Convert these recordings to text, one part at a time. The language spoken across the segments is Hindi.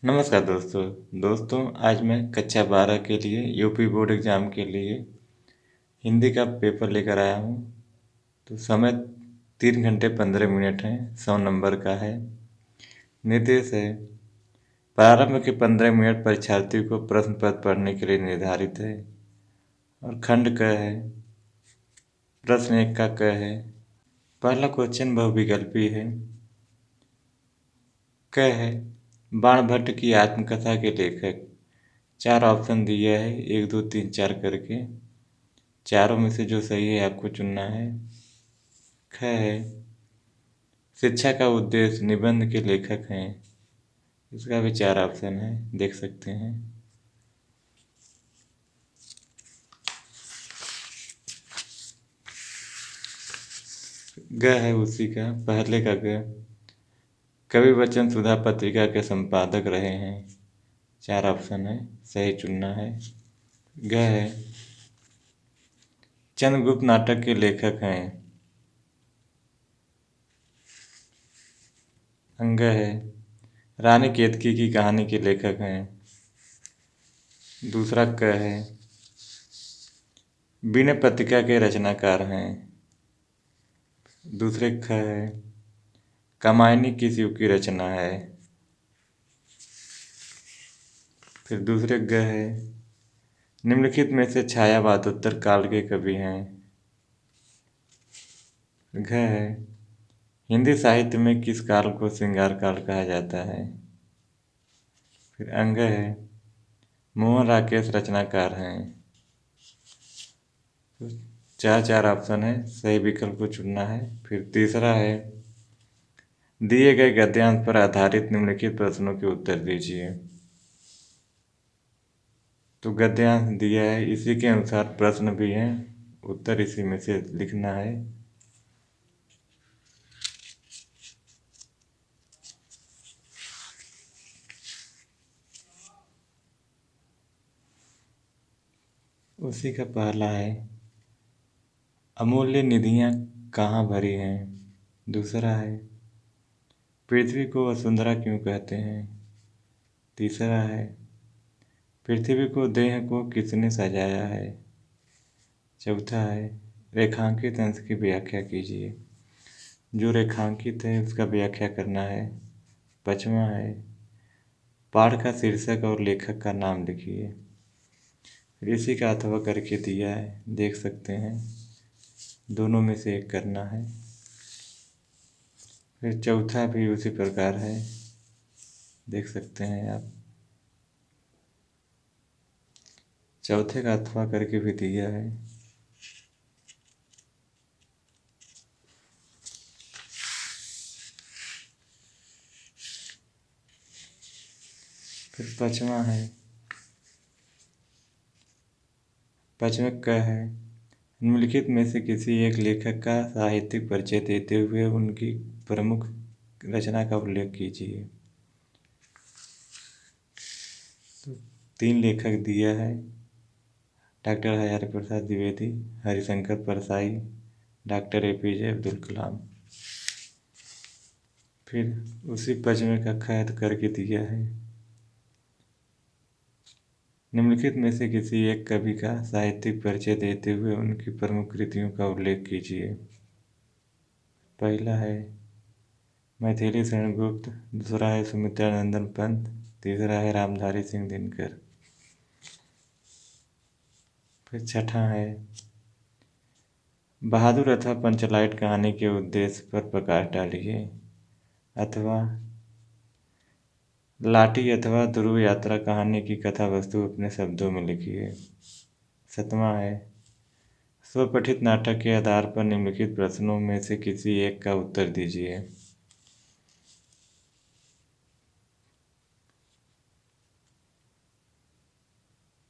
नमस्कार दोस्तों आज मैं कक्षा 12 के लिए यूपी बोर्ड एग्ज़ाम के लिए हिंदी का पेपर लेकर आया हूँ। तो समय 3 घंटे 15 मिनट है, 100 नंबर का है। निर्देश है, प्रारंभ के 15 मिनट परीक्षार्थी को प्रश्न पत्र पढ़ने के लिए निर्धारित है। और खंड क है, प्रश्न 1 का क है। पहला क्वेश्चन बहुविकल्पी है। क है, बाणभट्ट की आत्मकथा के लेखक। 4 ऑप्शन दिया है, 1 2 3 4 करके। चारों में से जो सही है आपको चुनना है। ख है, शिक्षा का उद्देश्य निबंध के लेखक हैं। इसका भी 4 ऑप्शन है, देख सकते हैं। ग है उसी का, पहले का ग। कवि वचन सुधा पत्रिका के संपादक रहे हैं। 4 ऑप्शन है, सही चुनना है। ग है, चंद्रगुप्त नाटक के लेखक हैं। अंग है, रानी केतकी की कहानी के लेखक हैं। दूसरा क है, विनय पत्रिका के रचनाकार हैं। दूसरे ख है, कामायनी किस युग की रचना है। फिर दूसरे ग है, निम्नलिखित में से छायावादोत्तर काल के कवि हैं। घ है, हिंदी साहित्य में किस काल को श्रृंगार काल कहा जाता है। फिर अंग है, मोहन राकेश रचनाकार हैं। तो 4 ऑप्शन है, सही विकल्प को चुनना है। फिर तीसरा है, दिए गए गद्यांश पर आधारित निम्नलिखित प्रश्नों के उत्तर दीजिए। तो गद्यांश दिया है, इसी के अनुसार प्रश्न भी हैं, उत्तर इसी में से लिखना है। उसी का पहला है, अमूल्य निधियां कहाँ भरी हैं। दूसरा है, पृथ्वी को वसुंधरा क्यों कहते हैं। तीसरा है, पृथ्वी को देह को किसने सजाया है। चौथा है, रेखांकित अंश की व्याख्या कीजिए। जो रेखांकित है उसका व्याख्या करना है। पाँचवा है, पाठ का शीर्षक और लेखक का नाम लिखिए। फिर इसी का अथवा करके दिया है, देख सकते हैं। दोनों में से एक करना है। फिर चौथा भी उसी प्रकार है, देख सकते हैं आप। चौथे का अथवा करके भी दिया है। फिर पाँचवा है, पाँचवें क है, निम्नलिखित में से किसी एक लेखक का साहित्यिक परिचय देते हुए उनकी प्रमुख रचना का उल्लेख कीजिए। तो 3 लेखक दिया है, doctor Hazari Prasad Dwivedi, Harishankar Parsai, doctor APJ Abdul Kalam. फिर उसी पाँचवें का खैद करके दिया है, निम्नलिखित में से किसी एक कवि का साहित्यिक परिचय देते हुए उनकी प्रमुख कृतियों का उल्लेख कीजिए। पहला है मैथिली शरण गुप्त, दूसरा है सुमित्रा नंदन पंत, तीसरा है रामधारी सिंह दिनकर। फिर छठा है, बहादुर अथवा पंचलाइट कहानी के उद्देश्य पर प्रकाश डालिए, अथवा लाठी अथवा ध्रुव यात्रा कहानी की कथा वस्तु अपने शब्दों में लिखिए। सातवां है, स्वपठित नाटक के आधार पर निम्नलिखित प्रश्नों में से किसी एक का उत्तर दीजिए।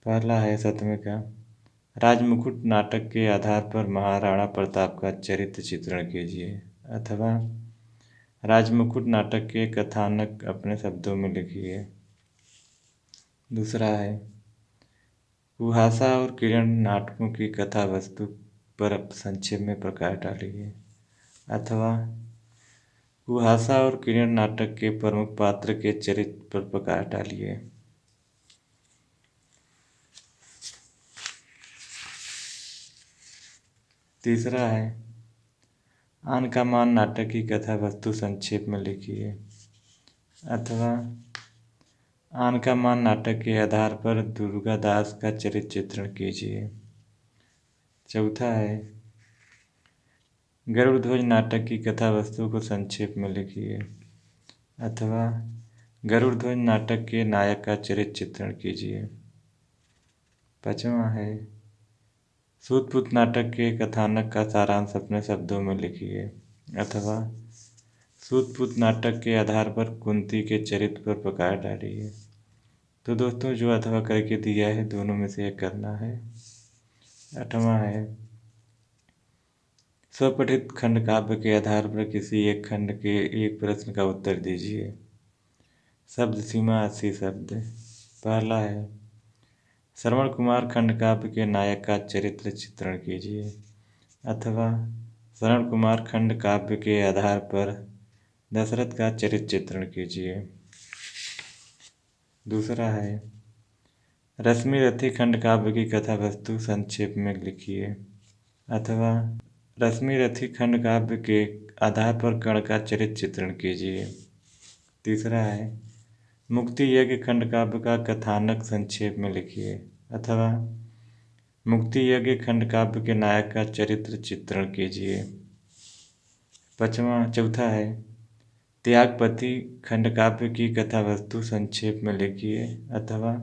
पहला है 7वें का, राजमुकुट नाटक के आधार पर महाराणा प्रताप का चरित्र चित्रण कीजिए, अथवा राजमुकुट नाटक के कथानक अपने शब्दों में लिखिए। दूसरा है, कुहासा और किरण नाटकों की कथा वस्तु पर संक्षेप में प्रकाश डालिए, अथवा कुहासा और किरण नाटक के प्रमुख पात्र के चरित्र पर प्रकाश डालिए। तीसरा है आन का मान नाटक की कथा वस्तु संक्षेप में लिखिए, अथवा आन का मान नाटक के आधार पर दुर्गा दास का चरित्र चित्रण कीजिए। चौथा है गरुड़ ध्वज नाटक की कथा वस्तु को संक्षेप में लिखिए, अथवा गरुड़ ध्वज नाटक के नायक का चरित्र चित्रण कीजिए। पांचवा है सूतपुत्र नाटक के कथानक का सारांश अपने शब्दों में लिखिए, अथवा सूतपुत्र नाटक के आधार पर कुंती के चरित्र पर प्रकाश डालिए। तो दोस्तों जो अथवा करके दिया है दोनों में से एक करना है। आठवां है स्वपठित खंड काव्य के आधार पर किसी एक खंड के एक प्रश्न का उत्तर दीजिए। शब्द सीमा 80 शब्द। पहला है श्रवण कुमार खंड काव्य के नायक का चरित्र चित्रण कीजिए, अथवा श्रवण कुमार खंड काव्य के आधार पर दशरथ का चरित्र चित्रण कीजिए। दूसरा है रश्मि रथी खंड काव्य की कथा वस्तु संक्षेप में लिखिए, अथवा रश्मि रथी खंड काव्य के आधार पर कर्ण का चरित्र चित्रण कीजिए। तीसरा है मुक्ति यज्ञ खंड काव्य का कथानक संक्षेप में लिखिए, अथवा मुक्ति यज्ञ खंड काव्य के नायक का चरित्र चित्रण कीजिए। चौथा है त्यागपति खंड काव्य की कथा वस्तु संक्षेप में लिखिए, अथवा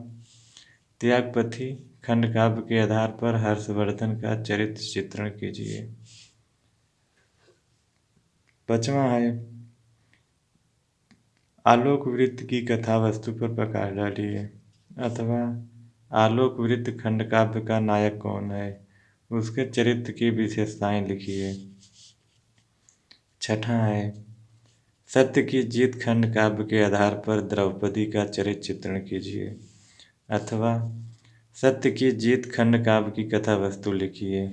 त्यागपति खंड काव्य के आधार पर हर्षवर्धन का चरित्र चित्रण कीजिए। पांचवा है आलोक वृत्त की कथा वस्तु पर प्रकाश डालिए, अथवा आलोक वृत्त खंड काव्य का नायक कौन है, उसके चरित्र की विशेषताएं लिखिए। छठा है सत्य की जीत खंड काव्य के आधार पर द्रौपदी का चरित्र चित्रण कीजिए, अथवा सत्य की जीत खंड काव्य की कथा वस्तु लिखिए।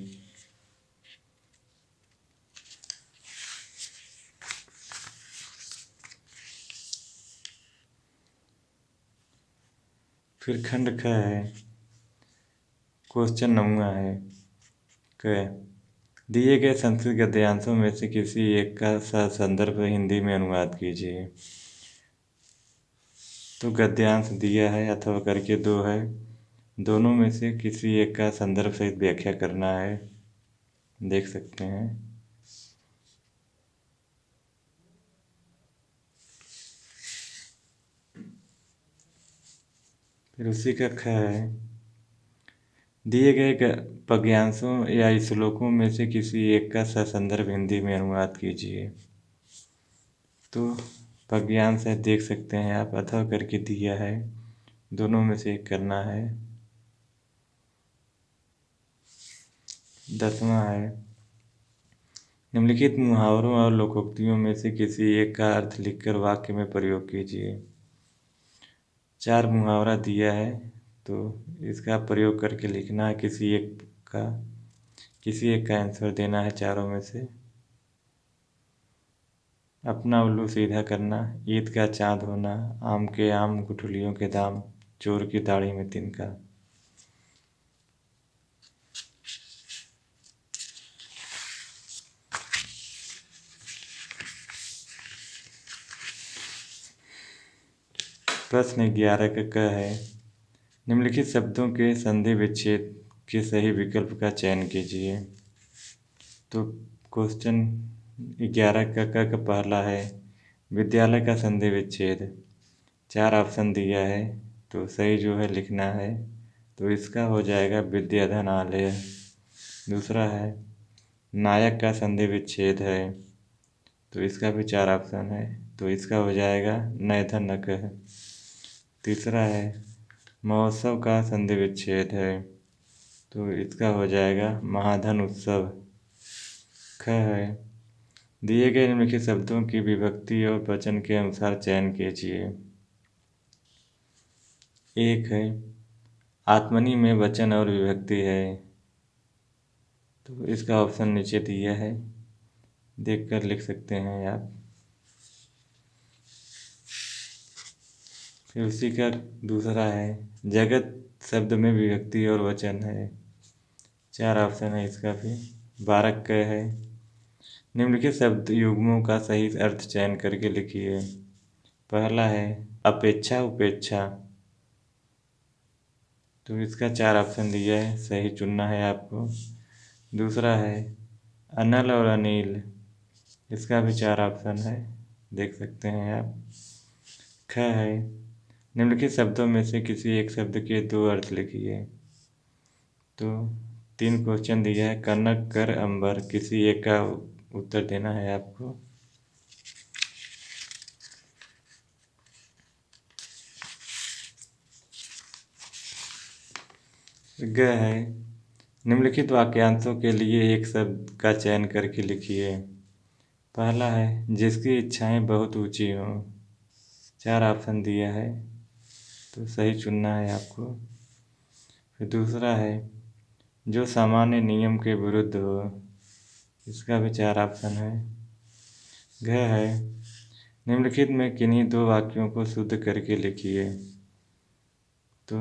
फिर खंड ख है क्वेश्चन 9 है क दिए गए संस्कृत गद्यांशों में से किसी एक का संदर्भ हिंदी में अनुवाद कीजिए। तो गद्यांश दिया है अथवा करके 2 है, दोनों में से किसी एक का संदर्भ सहित व्याख्या करना है, देख सकते हैं। फिर उसी का ख है दिए गए पद्यांशों या श्लोकों में से किसी एक का ससंदर्भ हिंदी में अनुवाद कीजिए। तो पद्यांश है, देख सकते हैं आप, अथवा करके दिया है, दोनों में से एक करना है। 10वां है निम्नलिखित मुहावरों और लोकोक्तियों में से किसी एक का अर्थ लिखकर वाक्य में प्रयोग कीजिए। 4 मुहावरा दिया है, तो इसका प्रयोग करके लिखना है, किसी एक का आंसर देना है चारों में से। अपना उल्लू सीधा करना, ईद का चाँद होना, आम के आम गुठलियों के दाम, चोर की दाढ़ी में तिनका। प्रश्न 11 का क है निम्नलिखित शब्दों के संधि विच्छेद के सही विकल्प का चयन कीजिए। तो क्वेश्चन 11 का क का पहला है विद्यालय का संधि विच्छेद। 4 ऑप्शन दिया है, तो सही जो है लिखना है, तो इसका हो जाएगा विद्याधन आलय। दूसरा है नायक का संधि विच्छेद है, तो इसका भी 4 ऑप्शन है, तो इसका हो जाएगा नैधनक है। तीसरा है महोत्सव का संधि विच्छेद है, तो इसका हो जाएगा महाधन उत्सव। ख है दिए गए निम्नलिखित शब्दों की विभक्ति और वचन के अनुसार चयन कीजिए। 1 है आत्मनि में वचन और विभक्ति है, तो इसका ऑप्शन नीचे दिया है, देखकर लिख सकते हैं आप। फिर उसी का दूसरा है जगत शब्द में विभक्ति और वचन है। 4 ऑप्शन है इसका भी। 12 क है। निम्नलिखित शब्द युग्मों का सही अर्थ चयन करके लिखिए। पहला है अपेक्षा उपेक्षा, तो इसका 4 ऑप्शन दिया है, सही चुनना है आपको। दूसरा है अनल और अनिल, इसका भी 4 ऑप्शन है, देख सकते हैं आप। ख है निम्नलिखित शब्दों में से किसी एक शब्द के 2 अर्थ लिखिए। तो 3 क्वेश्चन दिया है, कनक कर अंबर, किसी एक का उत्तर देना है आपको। ग है निम्नलिखित वाक्यांशों के लिए एक शब्द का चयन करके लिखिए। पहला है जिसकी इच्छाएं बहुत ऊंची हों, 4 ऑप्शन दिया है, तो सही चुनना है आपको। फिर दूसरा है जो सामान्य नियम के विरुद्ध हो, इसका भी 4 ऑप्शन है। घ है निम्नलिखित में किन्हीं 2 वाक्यों को शुद्ध करके लिखिए। तो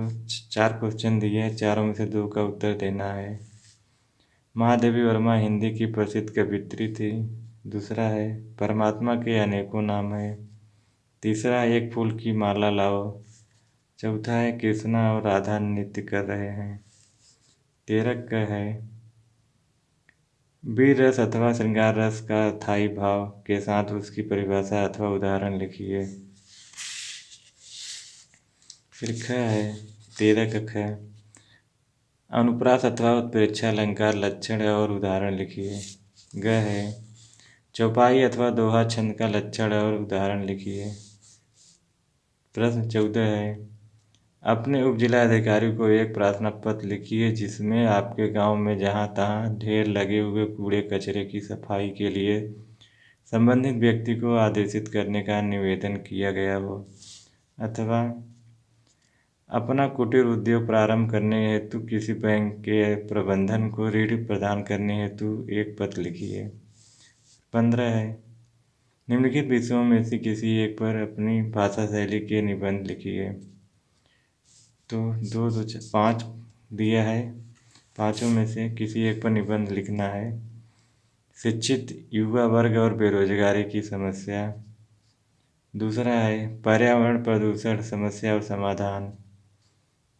4 क्वेश्चन दिए हैं, चारों में से 2 का उत्तर देना है। महादेवी वर्मा हिंदी की प्रसिद्ध कवियत्री थी। दूसरा है परमात्मा के अनेकों नाम है। तीसरा है एक फूल की माला लाओ। चौथा है कृष्णा और राधा नृत्य कर रहे हैं। 13 का है वीर रस अथवा श्रृंगार रस का स्थायी भाव के साथ उसकी परिभाषा अथवा उदाहरण लिखिए। फिर ख है 13 का ख अनुप्रास अथवा उत्प्रेक्षा अलंकार लक्षण और उदाहरण लिखिए। ग है चौपाई अथवा दोहा छंद का लक्षण और उदाहरण लिखिए। प्रश्न 14 है अपने उप जिलाधिकारी को एक प्रार्थना पत्र लिखिए जिसमें आपके गांव में जहां तहां ढेर लगे हुए कूड़े कचरे की सफाई के लिए संबंधित व्यक्ति को आदेशित करने का निवेदन किया गया हो, अथवा अपना कुटीर उद्योग प्रारंभ करने हेतु किसी बैंक के प्रबंधन को ऋण प्रदान करने हेतु एक पत्र लिखिए। 15 है निम्नलिखित विषयों में से किसी एक पर अपनी भाषा शैली के निबंध लिखिए। तो 2 2 5 दिया है, पाँचों में से किसी एक पर निबंध लिखना है। शिक्षित युवा वर्ग और बेरोजगारी की समस्या। दूसरा है पर्यावरण प्रदूषण समस्या और समाधान।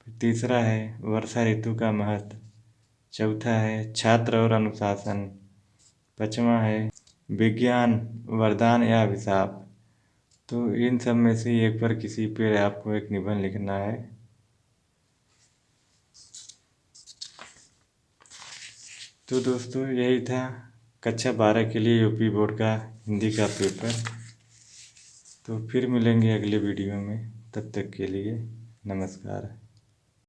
तीसरा है वर्षा ऋतु का महत्व। चौथा है छात्र और अनुशासन। पाँचवा है विज्ञान वरदान या अभिशाप। तो इन सब में से एक पर किसी पर आपको एक निबंध लिखना है। तो दोस्तों यही था कक्षा 12 के लिए यूपी बोर्ड का हिंदी का पेपर। तो फिर मिलेंगे अगले वीडियो में, तब तक के लिए नमस्कार।